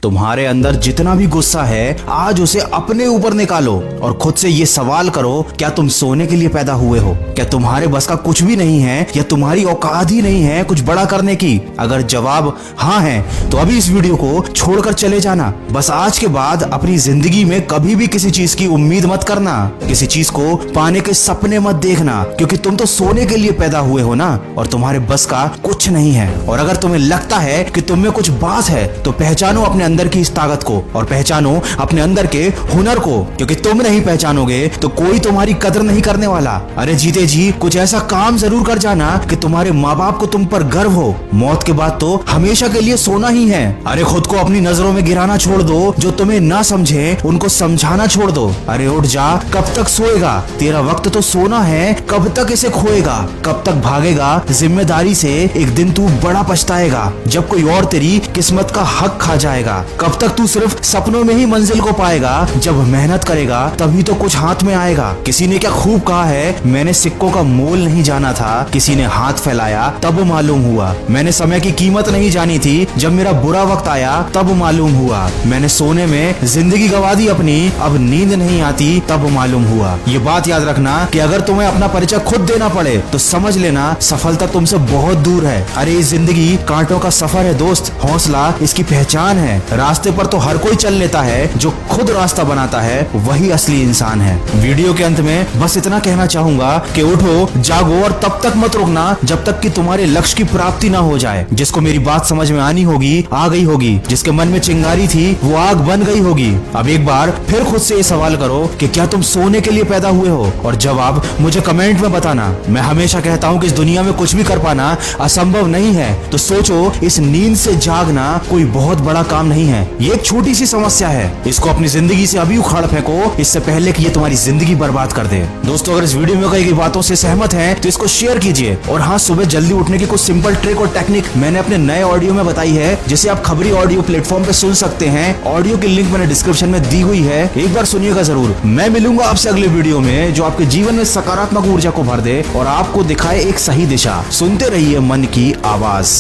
तुम्हारे अंदर जितना भी गुस्सा है आज उसे अपने ऊपर निकालो और खुद से ये सवाल करो, क्या तुम सोने के लिए पैदा हुए हो? क्या तुम्हारे बस का कुछ भी नहीं है या तुम्हारी औकात ही नहीं है कुछ बड़ा करने की? अगर जवाब हाँ है तो अभी इस वीडियो को छोड़कर चले जाना। बस आज के बाद अपनी जिंदगी में कभी भी किसी चीज की उम्मीद मत करना, किसी चीज को पाने के सपने मत देखना, क्योंकि तुम तो सोने के लिए पैदा हुए हो ना, और तुम्हारे बस का कुछ नहीं है। और अगर तुम्हें लगता है कि तुम में कुछ बात है तो पहचानो अपने अंदर की इस ताकत को और पहचानो अपने अंदर के हुनर को, क्योंकि तुम नहीं पहचानोगे तो कोई तुम्हारी कदर नहीं करने वाला। अरे जीते जी कुछ ऐसा काम जरूर कर जाना कि तुम्हारे माँ बाप को तुम पर गर्व हो। मौत के बाद तो हमेशा के लिए सोना ही है। अरे खुद को अपनी नजरों में गिराना छोड़ दो, जो तुम्हें ना समझे उनको समझाना छोड़ दो। अरे उठ जा, कब तक सोएगा? तेरा वक्त तो सोना है, कब तक इसे खोएगा? कब तक भागेगा जिम्मेदारी से? एक दिन तू बड़ा पछताएगा जब कोई और तेरी किस्मत का हक खा जाएगा। कब तक तू सिर्फ सपनों में ही मंजिल को पाएगा? जब मेहनत करेगा तभी तो कुछ हाथ में आएगा। किसी ने क्या खूब कहा है, मैंने सिक्कों का मोल नहीं जाना था, किसी ने हाथ फैलाया तब मालूम हुआ। मैंने समय की कीमत नहीं जानी थी, जब मेरा बुरा वक्त आया तब मालूम हुआ। मैंने सोने में जिंदगी गवा दी अपनी, अब नींद नहीं आती तब मालूम हुआ। ये बात याद रखना कि अगर तुम्हें अपना परिचय खुद देना पड़े तो समझ लेना सफलता तुमसे बहुत दूर है। अरे इस जिंदगी कांटों का सफर है दोस्त, हौसला इसकी पहचान है। रास्ते पर तो हर कोई चल लेता है, जो खुद रास्ता बनाता है वही असली इंसान है। वीडियो के अंत में बस इतना कहना चाहूंगा कि उठो, जागो और तब तक मत रुकना जब तक कि तुम्हारे लक्ष्य की प्राप्ति ना हो जाए। जिसको मेरी बात समझ में आनी होगी आ गई होगी, जिसके मन में चिंगारी थी वो आग बन गई होगी। अब एक बार फिर खुद से ये सवाल करो कि क्या तुम सोने के लिए पैदा हुए हो, और जवाब मुझे कमेंट में बताना। मैं हमेशा कहता हूँ कि इस दुनिया में कुछ भी कर पाना असंभव नहीं है, तो सोचो इस नींद से जागना कोई बहुत बड़ा काम नहीं है। ये एक छोटी सी समस्या है, इसको अपनी जिंदगी से अभी उखाड़ फेंको, इससे पहले कि ये तुम्हारी जिंदगी बर्बाद कर दे। दोस्तों अगर इस वीडियो में कई बातों से सहमत हैं तो इसको शेयर कीजिए। और हाँ, सुबह जल्दी उठने की कुछ सिंपल ट्रिक और टेक्निक मैंने अपने नए ऑडियो में बताई है, जिसे आप खबरी ऑडियो प्लेटफॉर्म पे सुन सकते हैं। ऑडियो की लिंक मैंने डिस्क्रिप्शन में दी हुई है, एक बार सुनिएगा जरूर। मैं मिलूंगा आपसे अगले वीडियो में, जो आपके जीवन में सकारात्मक ऊर्जा को भर दे और आपको दिखाए एक सही दिशा। सुनते रहिए मन की आवाज।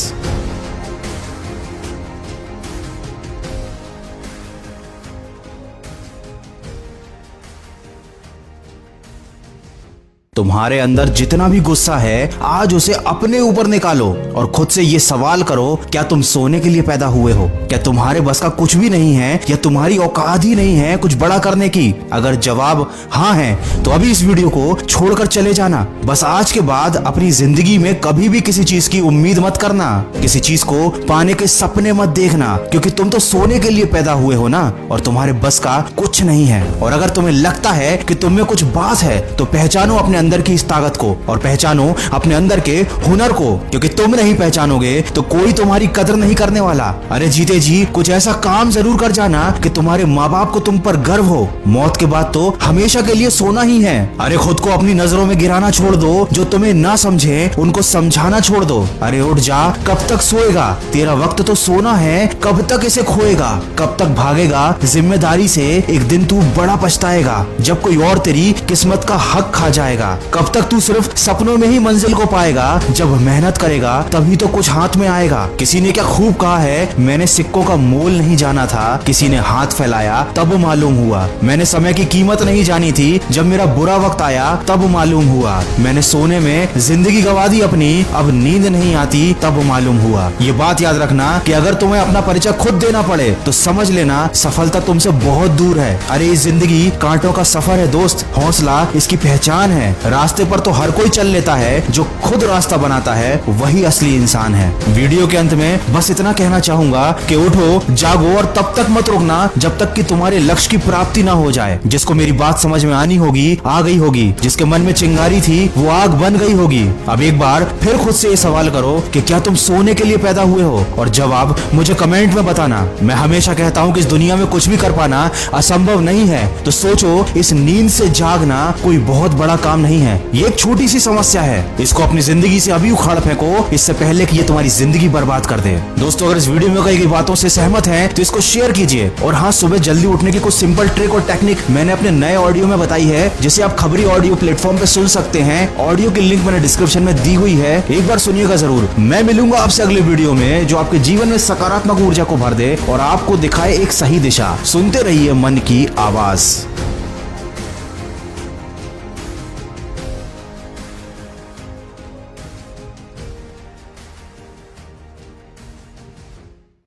तुम्हारे अंदर जितना भी गुस्सा है आज उसे अपने ऊपर निकालो और खुद से ये सवाल करो, क्या तुम सोने के लिए पैदा हुए हो? क्या तुम्हारे बस का कुछ भी नहीं है या तुम्हारी औकात ही नहीं है कुछ बड़ा करने की? अगर जवाब हाँ है तो अभी इस वीडियो को छोड़कर चले जाना। बस आज के बाद अपनी जिंदगी में कभी भी किसी चीज की उम्मीद मत करना, किसी चीज को पाने के सपने मत देखना, क्योंकि तुम तो सोने के लिए पैदा हुए हो ना, और तुम्हारे बस का कुछ नहीं है। और अगर तुम्हें लगता है कि तुम में कुछ बात है तो पहचानो अपने अंदर की इस ताकत को और पहचानो अपने अंदर के हुनर को, क्योंकि तुम नहीं पहचानोगे तो कोई तुम्हारी कदर नहीं करने वाला। अरे जीते जी कुछ ऐसा काम जरूर कर जाना कि तुम्हारे माँ बाप को तुम पर गर्व हो। मौत के बाद तो हमेशा के लिए सोना ही है। अरे खुद को अपनी नजरों में गिराना छोड़ दो, जो तुम्हें ना समझे उनको समझाना छोड़ दो। अरे उठ जा, कब तक सोएगा? तेरा वक्त तो सोना है, कब तक इसे खोएगा? कब तक भागेगा जिम्मेदारी से? एक दिन तू बड़ा पछताएगा जब कोई और तेरी किस्मत का हक खा जाएगा। कब तक तू सिर्फ सपनों में ही मंजिल को पाएगा? जब मेहनत करेगा तभी तो कुछ हाथ में आएगा। किसी ने क्या खूब कहा है, मैंने सिक्कों का मोल नहीं जाना था, किसी ने हाथ फैलाया तब मालूम हुआ। मैंने समय की कीमत नहीं जानी थी, जब मेरा बुरा वक्त आया तब मालूम हुआ। मैंने सोने में जिंदगी गवा दी अपनी, अब नींद नहीं आती तब मालूम हुआ। ये बात याद रखना कि अगर तुम्हें अपना परिचय खुद देना पड़े तो समझ लेना सफलता तुमसे बहुत दूर है। अरे इस जिंदगी कांटों का सफर है दोस्त, हौसला इसकी पहचान है। रास्ते पर तो हर कोई चल लेता है, जो खुद रास्ता बनाता है वही असली इंसान है। वीडियो के अंत में बस इतना कहना चाहूंगा कि उठो, जागो और तब तक मत रुकना जब तक कि तुम्हारे लक्ष्य की प्राप्ति ना हो जाए। जिसको मेरी बात समझ में आनी होगी आ गई होगी, जिसके मन में चिंगारी थी वो आग बन गई होगी। अब एक बार फिर खुद से ये सवाल करो कि क्या तुम सोने के लिए पैदा हुए हो, और जवाब मुझे कमेंट में बताना। मैं हमेशा कहता हूँ कि इस दुनिया में कुछ भी कर पाना असंभव नहीं है, तो सोचो इस नींद से जागना कोई बहुत बड़ा काम नहीं नहीं है, ये एक छोटी सी समस्या है। इसको अपनी जिंदगी से अभी उखाड़ फेंको, इससे पहले कि ये तुम्हारी जिंदगी बर्बाद कर दे। दोस्तों, अगर इस वीडियो में कही गई बातों से सहमत हैं तो इसको शेयर कीजिए। और हाँ, सुबह जल्दी उठने की कुछ सिंपल ट्रिक और टेक्निक मैंने अपने नए ऑडियो में बताई है, जिसे आप खबरी ऑडियो प्लेटफॉर्म पे सुन सकते हैं। ऑडियो की लिंक मैंने डिस्क्रिप्शन में दी हुई है, एक बार सुनिएगा जरूर। मैं मिलूंगा आपसे अगले वीडियो में, जो आपके जीवन में सकारात्मक ऊर्जा को भर दे और आपको दिखाए एक सही दिशा। सुनते रहिए मन की आवाज।